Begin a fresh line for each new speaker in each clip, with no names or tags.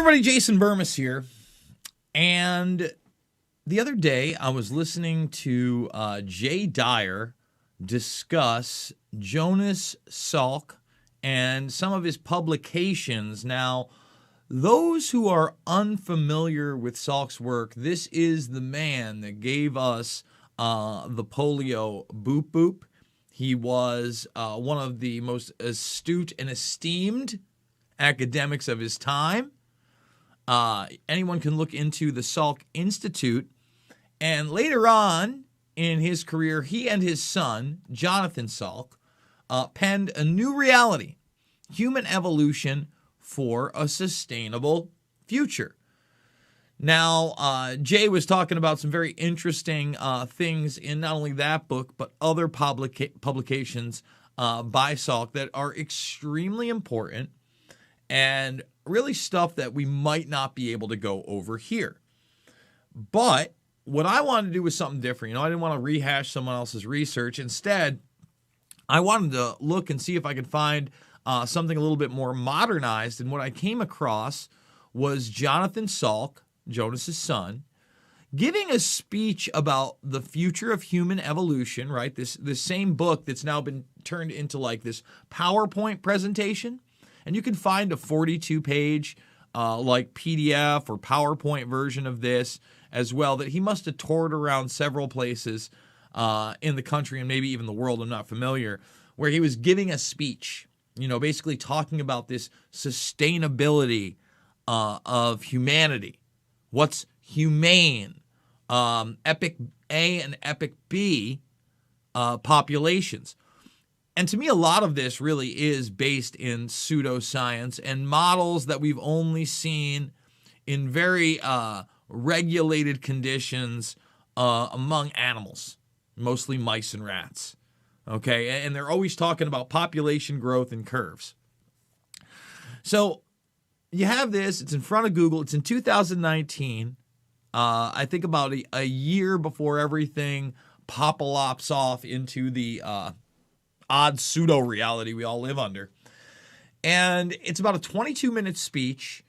everybody, Jason Burmis here. And the other day I was listening to Jay Dyer discuss Jonas Salk and some of his publications. Now, those who are unfamiliar with Salk's work, this is the man that gave us the polio boop boop. He was one of the most astute and esteemed academics of his time. Anyone can look into the Salk Institute. And later on in his career, he and his son, Jonathan Salk, penned a new reality, human evolution for a sustainable future. Now, Jay was talking about some very interesting things in not only that book, but other publications by Salk that are extremely important and really stuff that we might not be able to go over here. But what I wanted to do was something different. I didn't want to rehash someone else's research. Instead, I wanted to look and see if I could find something a little bit more modernized. And what I came across was Jonathan Salk, Jonas's son, giving a speech about the future of human evolution, right? This same book that's now been turned into like this PowerPoint presentation. And you can find a 42-page like PDF or PowerPoint version of this as well that he must have toured around several places in the country and maybe even the world, I'm not familiar, where he was giving a speech, basically talking about this sustainability of humanity. What's humane? Epic A and Epic B populations. And to me, a lot of this really is based in pseudoscience and models that we've only seen in very regulated conditions among animals, mostly mice and rats. Okay, and they're always talking about population growth and curves. So you have this, it's in front of Google, it's in 2019. I think about a year before everything pop-a-lops off into the odd pseudo-reality we all live under. And it's about a 22-minute speech.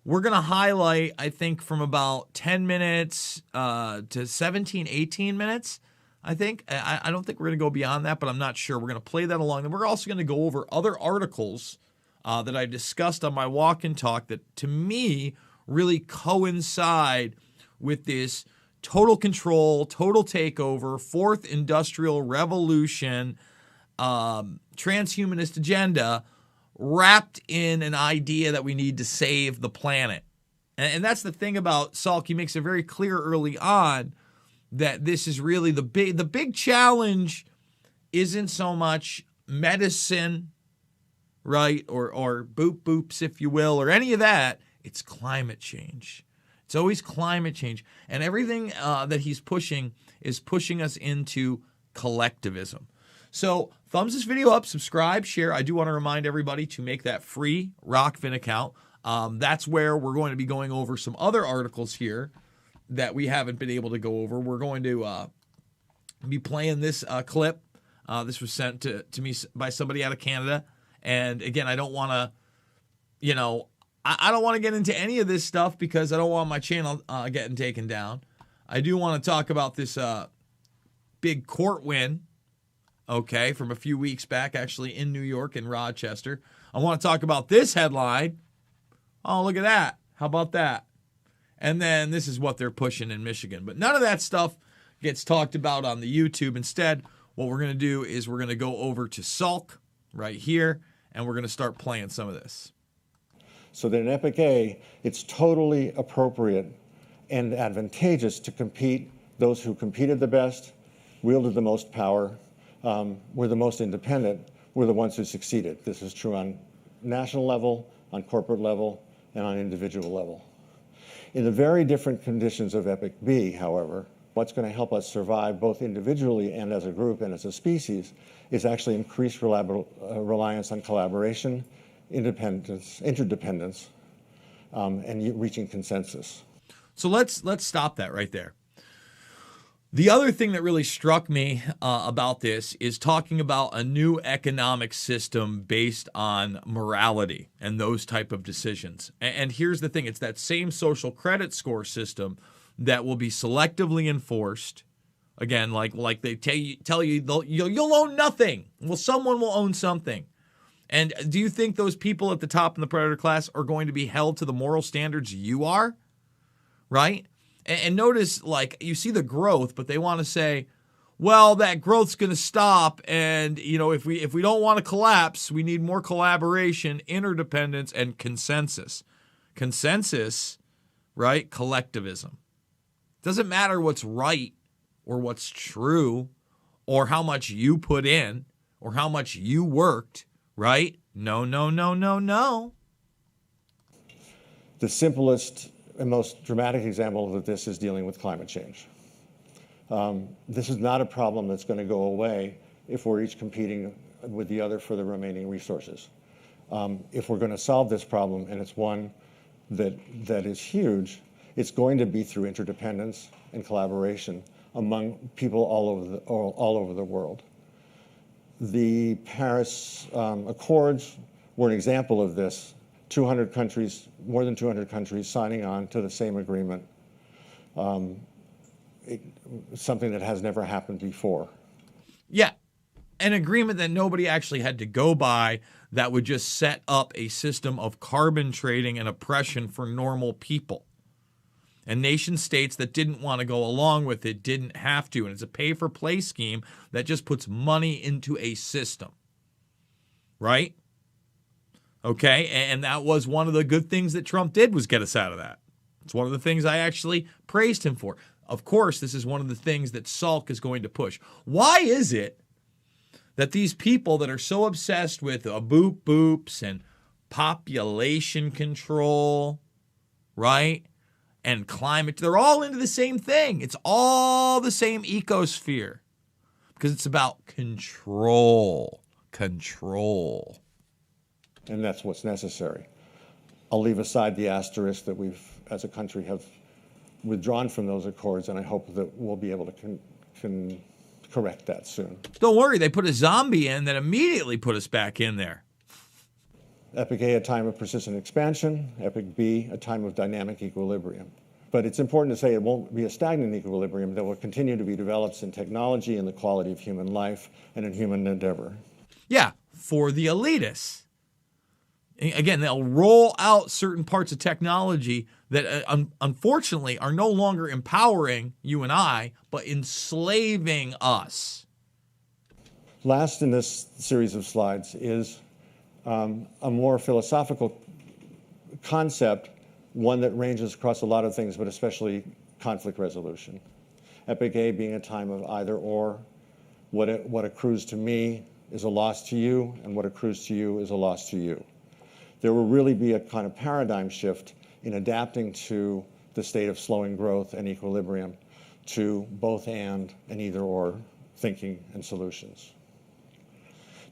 We're going to highlight, I think, from about 10 minutes to 17, 18 minutes, I think. I don't think we're going to go beyond that, but I'm not sure. We're going to play that along. And we're also going to go over other articles that I discussed on my walk and talk that, to me, really coincide with this total control, total takeover, fourth industrial revolution, transhumanist agenda wrapped in an idea that we need to save the planet. And that's the thing about Salk. He makes it very clear early on that this is really the big challenge isn't so much medicine, right? Or boop boops, if you will, or any of that. It's climate change. It's always climate change. And everything that he's pushing is pushing us into collectivism. So thumbs this video up, subscribe, share. I do want to remind everybody to make that free Rockfin account. That's where we're going to be going over some other articles here that we haven't been able to go over. We're going to be playing this clip. This was sent to me by somebody out of Canada. And again, I don't want to, I don't want to get into any of this stuff because I don't want my channel getting taken down. I do want to talk about this big court win, okay, from a few weeks back, actually in New York and Rochester. I want to talk about this headline. Oh, look at that. How about that? And then this is what they're pushing in Michigan. But none of that stuff gets talked about on the YouTube. Instead, what we're going to do is we're going to go over to Salk right here, and we're going to start playing some of this.
So that in Epic A, it's totally appropriate and advantageous to compete. Those who competed the best, wielded the most power, were the most independent, were the ones who succeeded. This is true on national level, on corporate level, and on individual level. In the very different conditions of Epic B, however, what's going to help us survive both individually and as a group and as a species is actually increased reliance on collaboration, interdependence, and reaching consensus.
So let's stop that right there. The other thing that really struck me about this is talking about a new economic system based on morality and those type of decisions. And here's the thing, it's that same social credit score system that will be selectively enforced. Again, like they tell you you'll own nothing. Well, someone will own something. And do you think those people at the top in the predator class are going to be held to the moral standards you are? Right? And notice, like, you see the growth, but they want to say, well, that growth's going to stop. And, you know, if we don't want to collapse, we need more collaboration, interdependence, and consensus. Consensus, right? Collectivism. Doesn't matter what's right or what's true or how much you put in or how much you worked, right? No, no, no, no, no.
The simplest and most dramatic example of this is dealing with climate change. This is not a problem that's going to go away if we're each competing with the other for the remaining resources. If we're going to solve this problem, and it's one that is huge, it's going to be through interdependence and collaboration among people all over the world. The Paris Accords were an example of this. 200 countries, more than 200 countries signing on to the same agreement, something that has never happened before.
Yeah, an agreement that nobody actually had to go by that would just set up a system of carbon trading and oppression for normal people. And nation states that didn't want to go along with it didn't have to. And it's a pay-for-play scheme that just puts money into a system. Right? Okay, and that was one of the good things that Trump did, was get us out of that. It's one of the things I actually praised him for. Of course, this is one of the things that Salk is going to push. Why is it that these people that are so obsessed with boop boops and population control, right, and climate, they're all into the same thing. It's all the same ecosphere because it's about control. Control.
And that's what's necessary. I'll leave aside the asterisk that we've, as a country, have withdrawn from those accords, and I hope that we'll be able to correct that soon.
Don't worry, they put a zombie in that immediately put us back in there.
Epic A, a time of persistent expansion. Epic B, a time of dynamic equilibrium. But it's important to say it won't be a stagnant equilibrium. There will continue to be developments in technology and the quality of human life and in human endeavor.
Yeah, for the elitists. Again, they'll roll out certain parts of technology that unfortunately are no longer empowering you and I, but enslaving us.
Last in this series of slides is a more philosophical concept, one that ranges across a lot of things, but especially conflict resolution. Epic A being a time of either or. What accrues to me is a loss to you, and what accrues to you is a loss to you. There will really be a kind of paradigm shift in adapting to the state of slowing growth and equilibrium to both and either or thinking and solutions.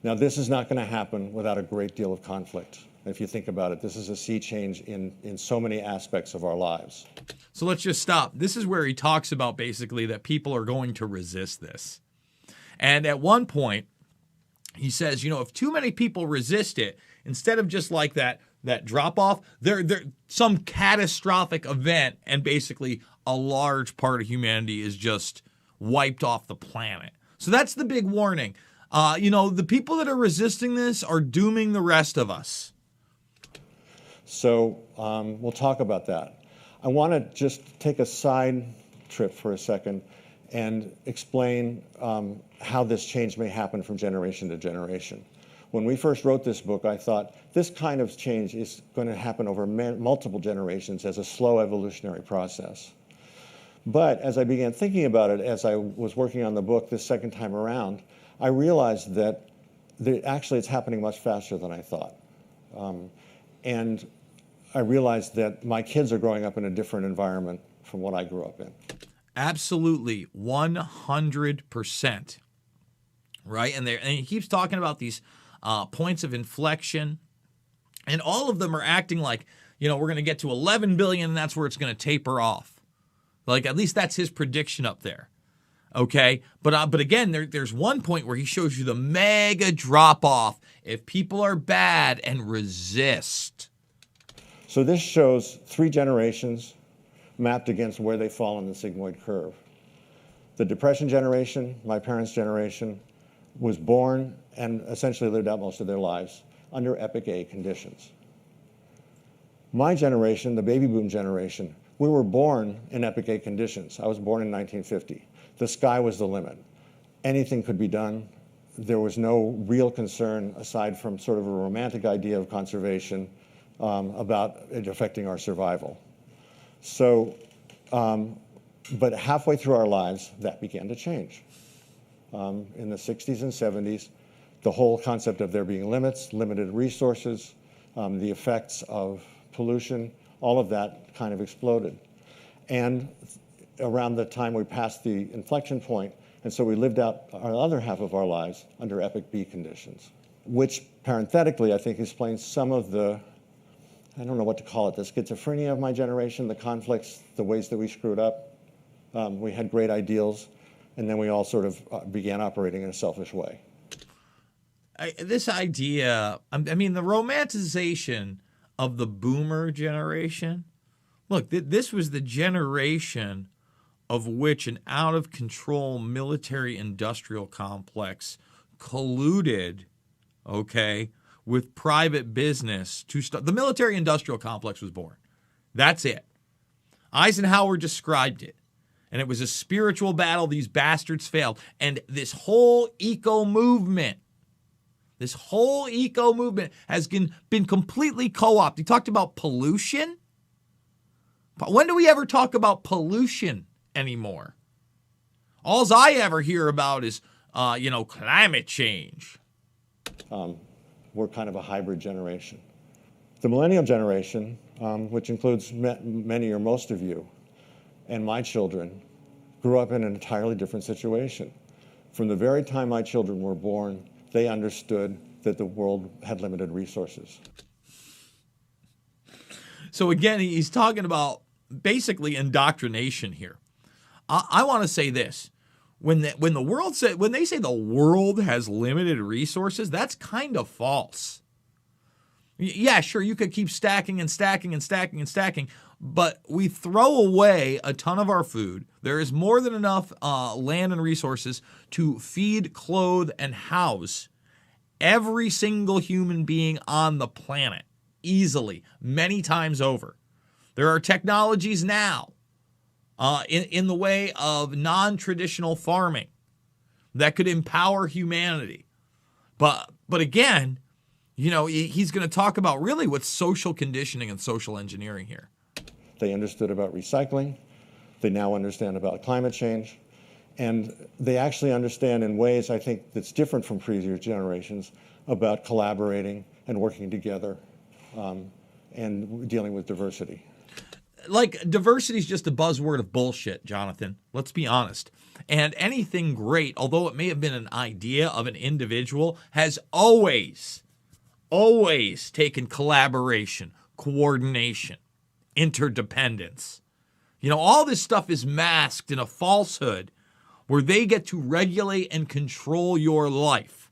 Now, this is not going to happen without a great deal of conflict. If you think about it, this is a sea change in so many aspects of our lives.
So let's just stop. This is where he talks about basically that people are going to resist this. And at one point, he says, you know, if too many people resist it, instead of just like that drop off, there some catastrophic event, and basically a large part of humanity is just wiped off the planet. So that's the big warning. The people that are resisting this are dooming the rest of us.
So we'll talk about that. I want to just take a side trip for a second and explain how this change may happen from generation to generation. When we first wrote this book, I thought this kind of change is going to happen over multiple generations as a slow evolutionary process. But as I began thinking about it, as I was working on the book this second time around, I realized that actually it's happening much faster than I thought. And I realized that my kids are growing up in a different environment from what I grew up in.
Absolutely, 100%. Right? And he keeps talking about these points of inflection, and all of them are acting like, we're going to get to 11 billion and that's where it's going to taper off. Like, at least that's his prediction up there. Okay, but again, there's one point where he shows you the mega drop off if people are bad and resist.
So this shows 3 generations mapped against where they fall in the sigmoid curve. The Depression generation, my parents' generation, was born and essentially lived out most of their lives under epic A conditions. My generation, the baby boom generation, we were born in epic A conditions. I was born in 1950. The sky was the limit. Anything could be done. There was no real concern, aside from sort of a romantic idea of conservation, about it affecting our survival. So, but halfway through our lives, that began to change. In the 60s and 70s, the whole concept of there being limits, limited resources, the effects of pollution, all of that kind of exploded. And around the time we passed the inflection point, and so we lived out our other half of our lives under epic B conditions, which parenthetically I think explains some of the, I don't know what to call it, the schizophrenia of my generation, the conflicts, the ways that we screwed up. We had great ideals, and then we all sort of began operating in a selfish way.
This idea, I mean, the romanticization of the boomer generation. Look, this was the generation of which an out-of-control military-industrial complex colluded, okay, with private business to start. The military-industrial complex was born. That's it. Eisenhower described it. And it was a spiritual battle. These bastards failed. And this whole eco movement has been completely co-opted. He talked about pollution. When do we ever talk about pollution anymore? All I ever hear about is, climate change.
We're kind of a hybrid generation. The millennial generation, which includes many or most of you, and my children, grew up in an entirely different situation. From the very time my children were born, they understood that the world had limited resources.
So again, he's talking about basically indoctrination here. I want to say this. When they say the world has limited resources, that's kind of false. Yeah, sure, you could keep stacking and stacking and stacking and stacking, but we throw away a ton of our food. There is more than enough land and resources to feed, clothe, and house every single human being on the planet easily, many times over. There are technologies now in the way of non-traditional farming that could empower humanity. But again, he's going to talk about really what's social conditioning and social engineering here.
They understood about recycling. They now understand about climate change. And they actually understand in ways, I think, that's different from previous generations about collaborating and working together and dealing with diversity.
Like, diversity is just a buzzword of bullshit, Jonathan. Let's be honest. And anything great, although it may have been an idea of an individual, has always taken collaboration, coordination, interdependence. All this stuff is masked in a falsehood where they get to regulate and control your life.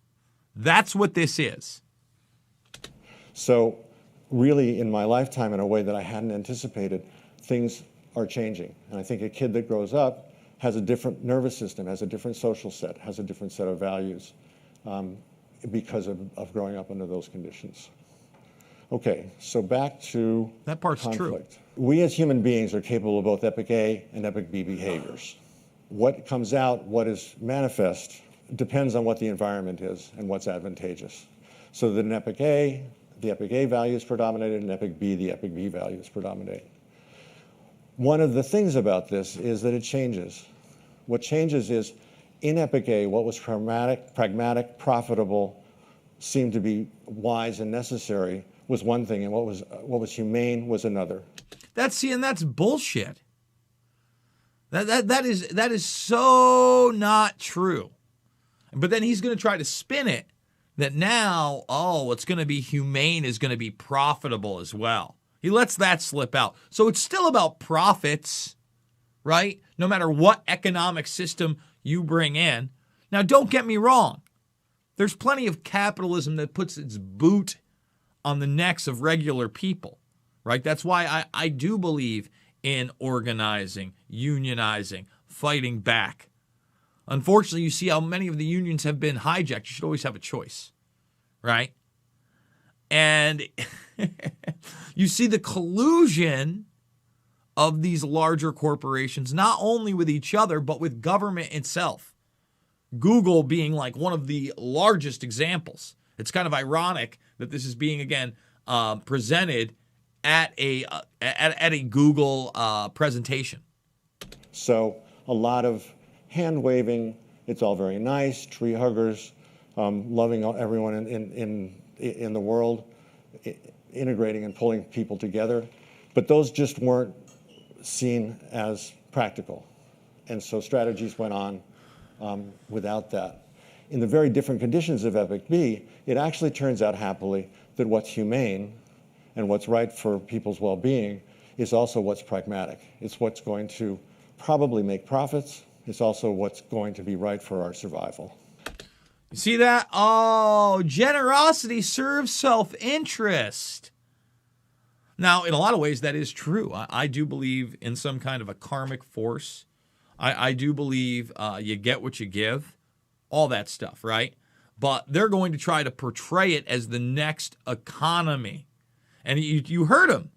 That's what this is.
So really, in my lifetime, in a way that I hadn't anticipated, things are changing. And I think a kid that grows up has a different nervous system, has a different social set, has a different set of values because of growing up under those conditions. Okay, so back to
that part's
conflict.
True.
We as human beings are capable of both epic A and epic B behaviors. What comes out, what is manifest, depends on what the environment is and what's advantageous. So that in epic A, the epic A values predominate, and epic B, the epic B values predominate. One of the things about this is that it changes. What changes is, in epic A, what was pragmatic, profitable, seemed to be wise and necessary was one thing, and what was humane was another.
And that's bullshit. That is so not true. But then he's going to try to spin it that now, what's going to be humane is going to be profitable as well. He lets that slip out. So it's still about profits, right? No matter what economic system you bring in. Now, don't get me wrong. There's plenty of capitalism that puts its boot on the necks of regular people, right? That's why I do believe in organizing, unionizing, fighting back. Unfortunately, you see how many of the unions have been hijacked. You should always have a choice, right? And you see the collusion of these larger corporations, not only with each other, but with government itself. Google being like one of the largest examples. It's kind of ironic that this is being, again, presented at a Google presentation.
So a lot of hand waving. It's all very nice. Tree huggers, loving everyone in the world, integrating and pulling people together. But those just weren't seen as practical. And so strategies went on without that. In the very different conditions of Epic B, it actually turns out happily that what's humane and what's right for people's well-being is also what's pragmatic. It's what's going to probably make profits. It's also what's going to be right for our survival.
You see that? Oh, generosity serves self-interest. Now, in a lot of ways, that is true. I do believe in some kind of a karmic force. I do believe you get what you give, all that stuff, right? But they're going to try to portray it as the next economy. And you heard them.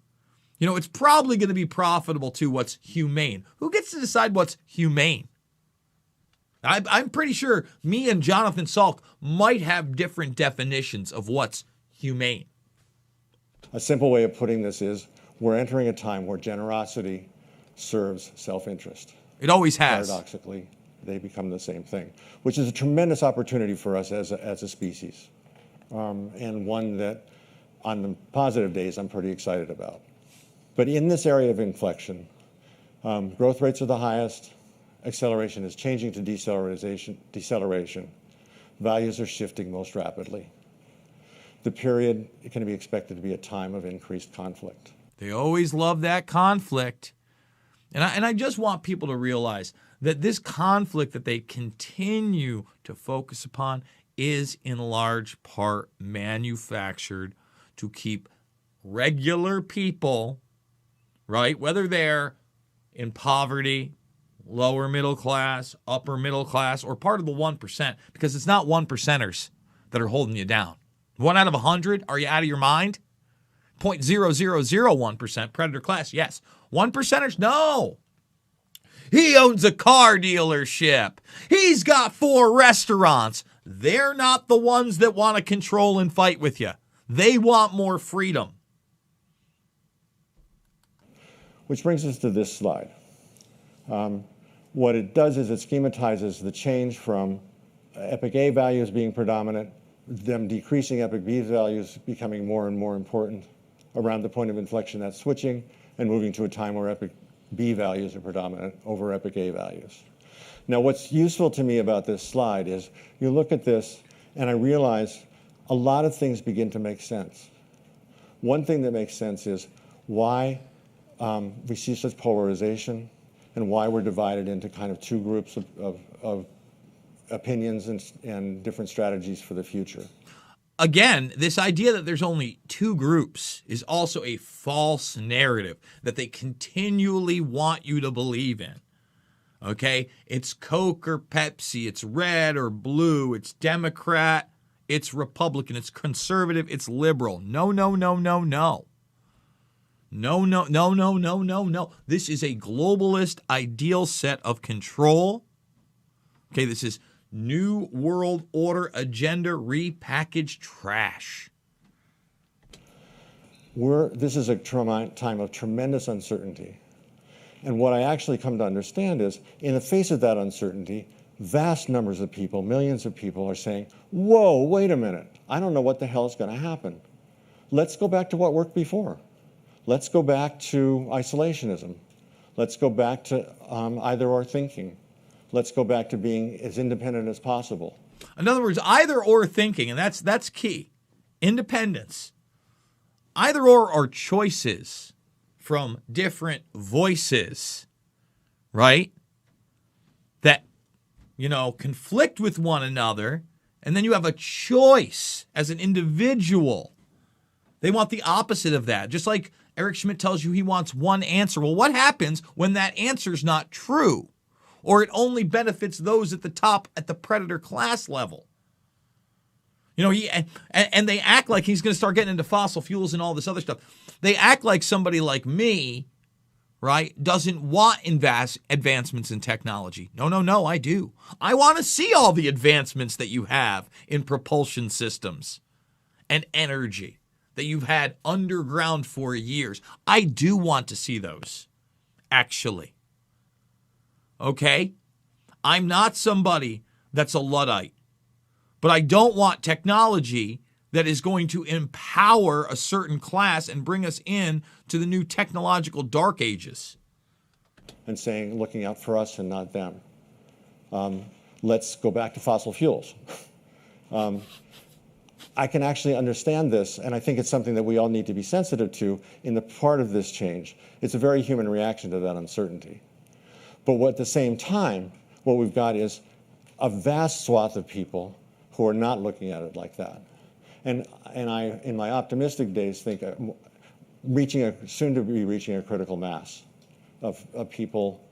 You know, it's probably going to be profitable to what's humane. Who gets to decide what's humane? I'm pretty sure me and Jonathan Salk might have different definitions of what's humane.
A simple way of putting this is we're entering a time where generosity serves self-interest.
It always has.
Paradoxically, they become the same thing, which is a tremendous opportunity for us as a species, and one that on the positive days I'm pretty excited about. But in this area of inflection, growth rates are the highest, acceleration is changing to deceleration, values are shifting most rapidly. The period can be expected to be a time of increased conflict.
They always love that conflict. And I just want people to realize that this conflict that they continue to focus upon is in large part manufactured to keep regular people, right, whether they're in poverty, lower middle class, upper middle class, or part of the 1%, because it's not 1%ers that are holding you down. 1 out of 100, are you out of your mind? 0.0001% predator class, yes. 1%ers, no. He owns a car dealership. He's got 4 restaurants. They're not the ones that want to control and fight with you. They want more freedom.
Which brings us to this slide. What it does is it schematizes the change from Epic A values being predominant, them decreasing Epic B values becoming more and more important around the point of inflection, that's switching, and moving to a time where Epic B values are predominant over Epic A values. Now, what's useful to me about this slide is you look at this, and I realize a lot of things begin to make sense. One thing that makes sense is why we see such polarization and why we're divided into kind of 2 groups of opinions and different strategies for the future.
Again, this idea that there's only 2 groups is also a false narrative that they continually want you to believe in. Okay? It's Coke or Pepsi, it's red or blue, it's Democrat, it's Republican, it's conservative, it's liberal. No, no, no, no, no. No, no, no, no, no, no, no. This is a globalist ideal set of control. Okay, this is New World Order agenda repackaged trash.
This is a time of tremendous uncertainty. And what I actually come to understand is, in the face of that uncertainty, vast numbers of people, millions of people are saying, whoa, wait a minute, I don't know what the hell is going to happen. Let's go back to what worked before. Let's go back to isolationism. Let's go back to either or thinking. Let's go back to being as independent as possible.
In other words, either or thinking, and that's key. Independence. Either or are choices from different voices, right? That conflict with one another, and then you have a choice as an individual. They want the opposite of that. Just like Eric Schmidt tells you he wants one answer. Well, what happens when that answer is not true? Or it only benefits those at the top at the predator class level? And they act like he's going to start getting into fossil fuels and all this other stuff. They act like somebody like me, right, doesn't want advancements in technology. No, I do. I want to see all the advancements that you have in propulsion systems and energy that you've had underground for years. I do want to see those, actually. Okay? I'm not somebody that's a Luddite, but I don't want technology that is going to empower a certain class and bring us in to the new technological dark ages.
And saying, looking out for us and not them. Let's go back to fossil fuels. I can actually understand this, and I think it's something that we all need to be sensitive to in the part of this change. It's a very human reaction to that uncertainty. But at the same time, what we've got is a vast swath of people who are not looking at it like that. And I, in my optimistic days, think soon to be reaching a critical mass of people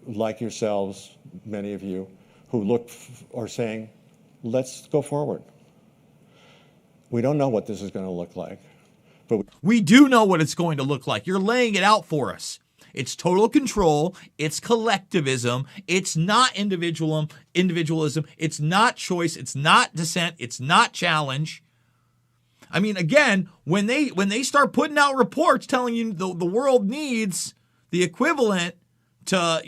like yourselves, many of you, who are saying, let's go forward. We don't know what this is going to look like, but
we do know what it's going to look like. You're laying it out for us. It's total control. It's collectivism. It's not individualism. It's not choice. It's not dissent. It's not challenge. I mean, again, when they start putting out reports telling you the world needs the equivalent to,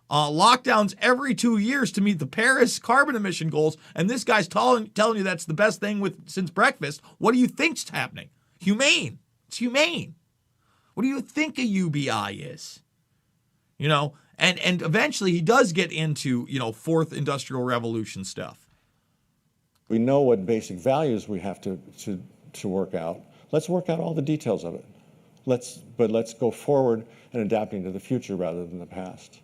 lockdowns every 2 years to meet the Paris carbon emission goals, and this guy's telling you that's the best thing since breakfast, what do you think's happening? Humane. It's humane. What do you think a UBI is? And eventually he does get into, fourth industrial revolution stuff.
We know what basic values we have to work out. Let's work out all the details of it. But let's go forward and adapting to the future rather than the past.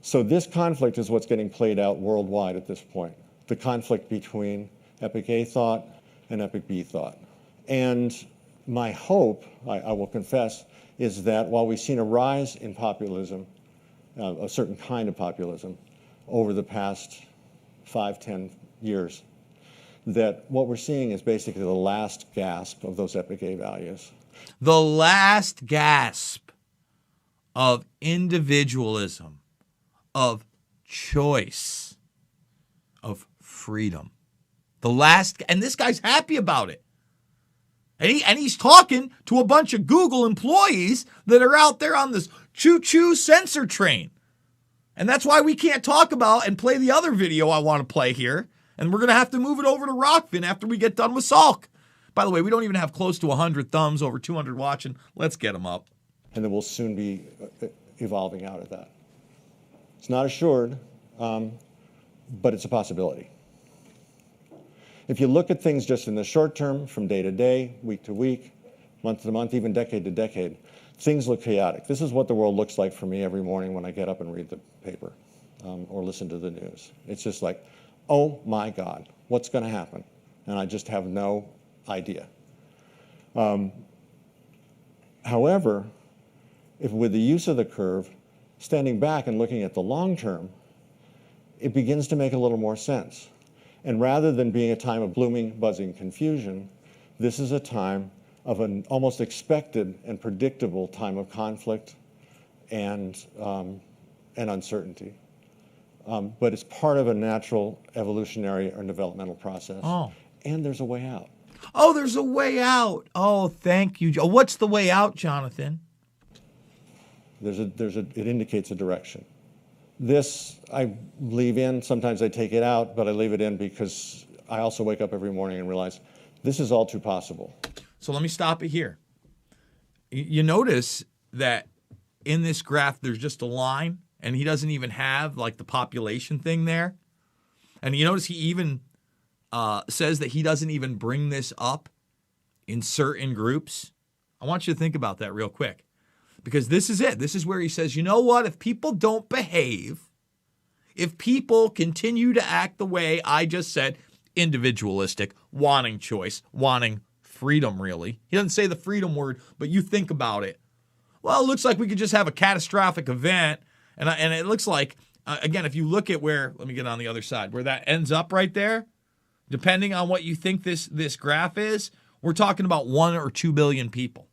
So this conflict is what's getting played out worldwide at this point. The conflict between Epic A thought and Epic B thought. And my hope, I will confess, is that while we've seen a rise in populism, a certain kind of populism, over the past 5-10 years, that what we're seeing is basically the last gasp of those Epic A values.
The last gasp of individualism, of choice, of freedom. And this guy's happy about it. And he's talking to a bunch of Google employees that are out there on this choo-choo sensor train. And that's why we can't talk about and play the other video I want to play here. And we're going to have to move it over to Rockfin after we get done with Salk. By the way, we don't even have close to 100 thumbs, over 200 watching. Let's get them up.
And then we'll soon be evolving out of that. It's not assured, but it's a possibility. If you look at things just in the short term, from day to day, week to week, month to month, even decade to decade, things look chaotic. This is what the world looks like for me every morning when I get up and read the paper or listen to the news. It's just like, oh my God, what's going to happen? And I just have no idea. However, if with the use of the curve, standing back and looking at the long term, it begins to make a little more sense. And rather than being a time of blooming, buzzing confusion, this is a time of an almost expected and predictable time of conflict and uncertainty. But it's part of a natural evolutionary or developmental process.
Oh.
And there's a way out.
Oh, there's a way out. Oh, thank you. What's the way out, Jonathan?
It indicates a direction. This I leave in, sometimes I take it out, but I leave it in because I also wake up every morning and realize this is all too possible.
So let me stop it here. You notice that in this graph, there's just a line, and he doesn't even have like the population thing there. And you notice he even says that he doesn't even bring this up in certain groups. I want you to think about that real quick. Because this is it. This is where he says, you know what? If people don't behave, if people continue to act the way I just said, individualistic, wanting choice, wanting freedom, really. He doesn't say the freedom word, but you think about it. Well, it looks like we could just have a catastrophic event. And it looks like, again, if you look at where, let me get on the other side, where that ends up right there, depending on what you think this graph is, we're talking about 1 or 2 billion people.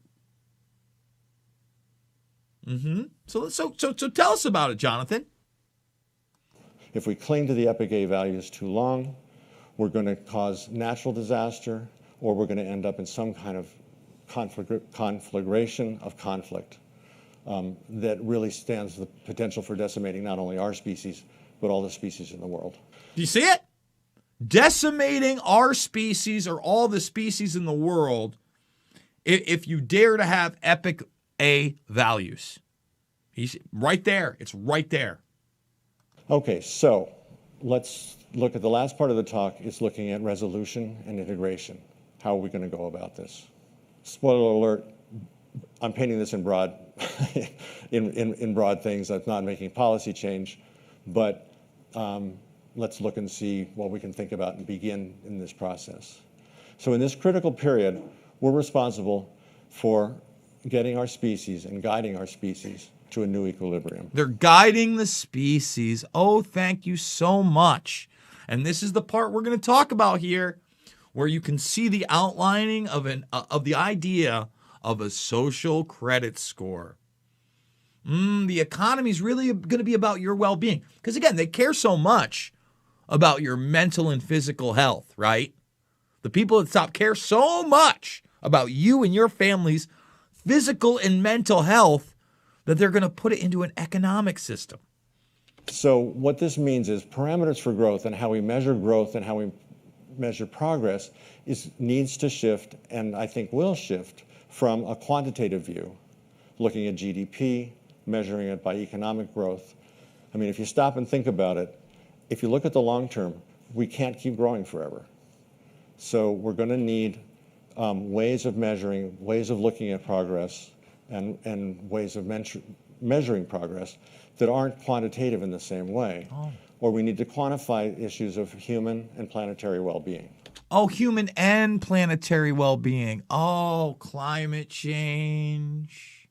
So tell us about it, Jonathan.
If we cling to the Epic A values too long, we're going to cause natural disaster, or we're going to end up in some kind of conflagration of conflict that really stands the potential for decimating not only our species, but all the species in the world.
Do you see it? Decimating our species or all the species in the world if you dare to have Epic A values. He's right there. It's right there. Okay,
so let's look at the last part of the talk is looking at resolution and integration. How are we going to go about this? Spoiler alert, I'm painting this in broad in broad things. I'm not making policy change, but let's look and see what we can think about and begin in this process. So in this critical period, we're responsible for getting our species and guiding our species to a new equilibrium.
They're guiding the species. Oh, thank you so much. And this is the part we're going to talk about here, where you can see the outlining of the idea of a social credit score. The economy is really going to be about your well-being. Because again, they care so much about your mental and physical health, right? The people at the top care so much about you and your family's physical and mental health that they're going to put it into an economic system.
So what this means is parameters for growth and how we measure growth and how we measure progress needs to shift, and I think will shift, from a quantitative view, looking at GDP, measuring it by economic growth. I mean, if you stop and think about it, if you look at the long term, we can't keep growing forever. So we're going to need ways of measuring, ways of looking at progress, and ways of measuring progress that aren't quantitative in the same way. Or we need to quantify issues of human and planetary well-being.
Oh, human and planetary well-being. Oh, climate change.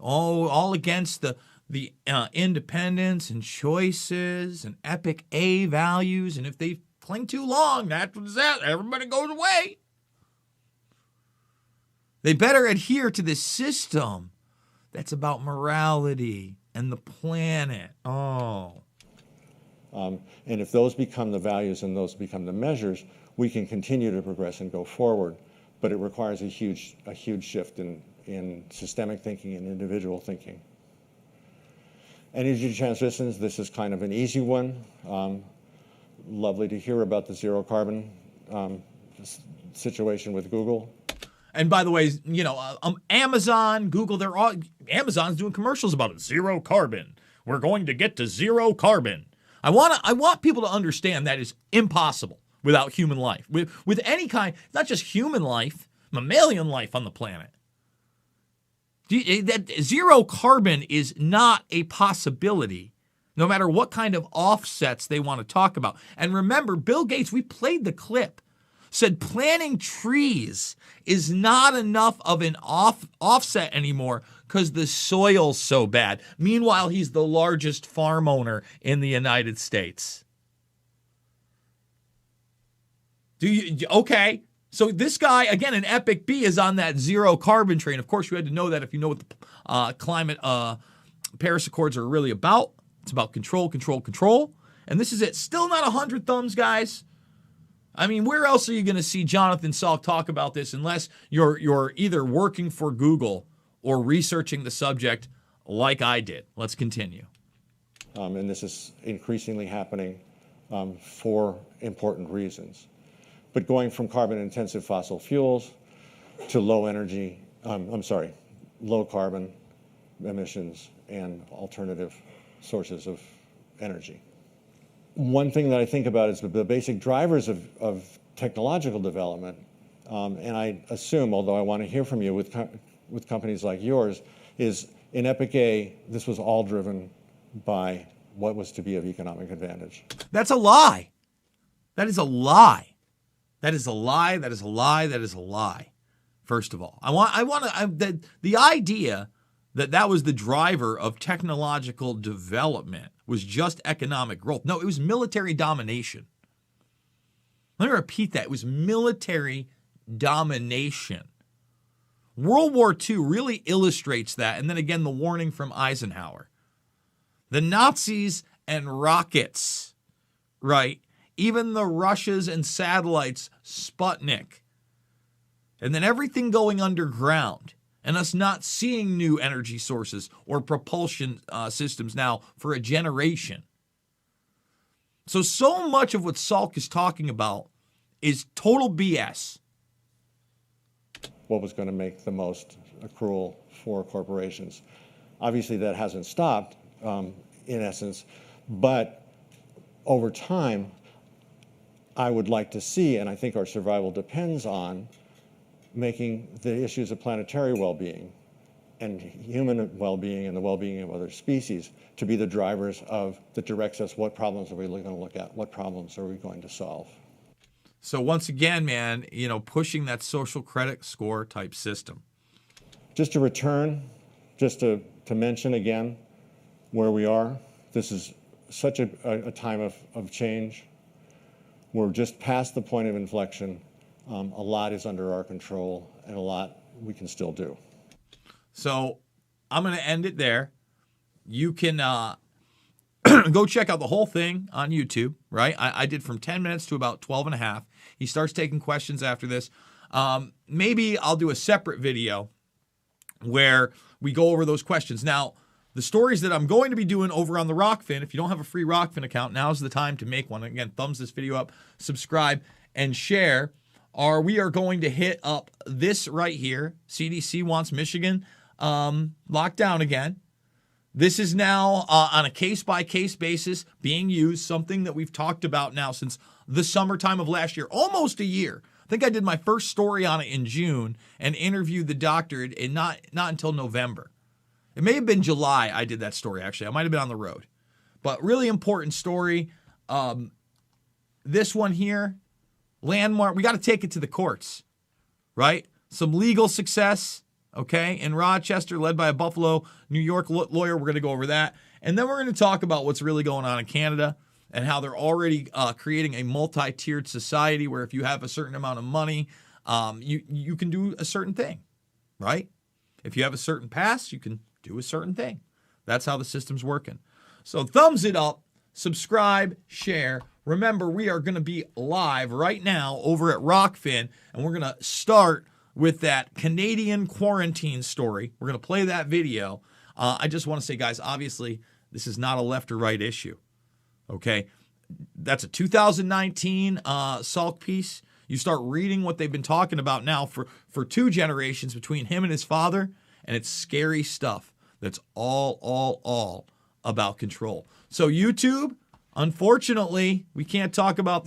Oh, all against the independence and choices and Epic A values. And if they cling too long, that's what that. Everybody goes away. They better adhere to this system that's about morality and the planet.
And if those become the values and those become the measures, we can continue to progress and go forward. But it requires a huge shift in systemic thinking and individual thinking. Energy transitions, this is kind of an easy one. Lovely to hear about the zero carbon situation with Google.
And by the way, Amazon, Google, Amazon's doing commercials about it. Zero carbon. We're going to get to zero carbon. I want people to understand that is impossible without human life. With any kind, not just human life, mammalian life on the planet. That zero carbon is not a possibility, no matter what kind of offsets they want to talk about. And remember, Bill Gates, we played the clip, said planting trees is not enough of an offset anymore because the soil's so bad. Meanwhile, he's the largest farm owner in the United States. Okay, so this guy, again, an Epic B, is on that zero carbon train. Of course, you had to know that if you know what the climate Paris Accords are really about. It's about control, control, control. And this is it. Still not 100 thumbs, guys. I mean, where else are you going to see Jonathan Salk talk about this unless you're either working for Google or researching the subject like I did? Let's continue.
And this is increasingly happening for important reasons. But going from carbon-intensive fossil fuels to low carbon emissions and alternative sources of energy. One thing that I think about is the basic drivers of technological development, and I assume, although I want to hear from you with companies like yours, is in Epic A, this was all driven by what was to be of economic advantage.
That's a lie. That is a lie. That is a lie. That is a lie. That is a lie. First of all, the idea that was the driver of technological development was just economic growth. No, it was military domination. Let me repeat that. It was military domination. World War II really illustrates that. And then again, the warning from Eisenhower. The Nazis and rockets, right? Even the Russias and satellites, Sputnik. And then everything going underground. And us not seeing new energy sources or propulsion systems now for a generation. So much of what Salk is talking about is total BS.
What was going to make the most accrual for corporations? Obviously, that hasn't stopped, in essence, but over time, I would like to see, and I think our survival depends on, making the issues of planetary well-being and human well-being and the well-being of other species to be the drivers that directs us. What problems are we going to look at? What problems are we going to solve?
So once again, man, pushing that social credit score type system.
Just to return, just to mention again where we are. This is such a time of change. We're just past the point of inflection. A lot is under our control, and a lot we can still do.
So I'm going to end it there. You can go check out the whole thing on YouTube, right? I did from 10 minutes to about 12 and a half. He starts taking questions after this. Maybe I'll do a separate video where we go over those questions. Now, the stories that I'm going to be doing over on the Rockfin, if you don't have a free Rockfin account, now's the time to make one. Again, thumbs this video up, subscribe, and share. We are going to hit up this right here. CDC wants Michigan locked down again. This is now on a case-by-case basis being used, something that we've talked about now since the summertime of last year, almost a year. I think I did my first story on it in June and interviewed the doctor in not until November. It may have been July I did that story, actually. I might have been on the road. But really important story. This one here, landmark. We got to take it to the courts, right? Some legal success, okay, in Rochester, led by a Buffalo, New York lawyer. We're going to go over that. And then we're going to talk about what's really going on in Canada and how they're already creating a multi-tiered society where if you have a certain amount of money, you can do a certain thing, right? If you have a certain pass, you can do a certain thing. That's how the system's working. So thumbs it up, subscribe, share. Remember, we are going to be live right now over at Rockfin, and we're going to start with that Canadian quarantine story. We're going to play that video. I just want to say, guys, obviously, this is not a left or right issue, okay? That's a 2019 Salk piece. You start reading what they've been talking about now for 2 generations between him and his father, and it's scary stuff. That's all about control. So YouTube, unfortunately, we can't talk about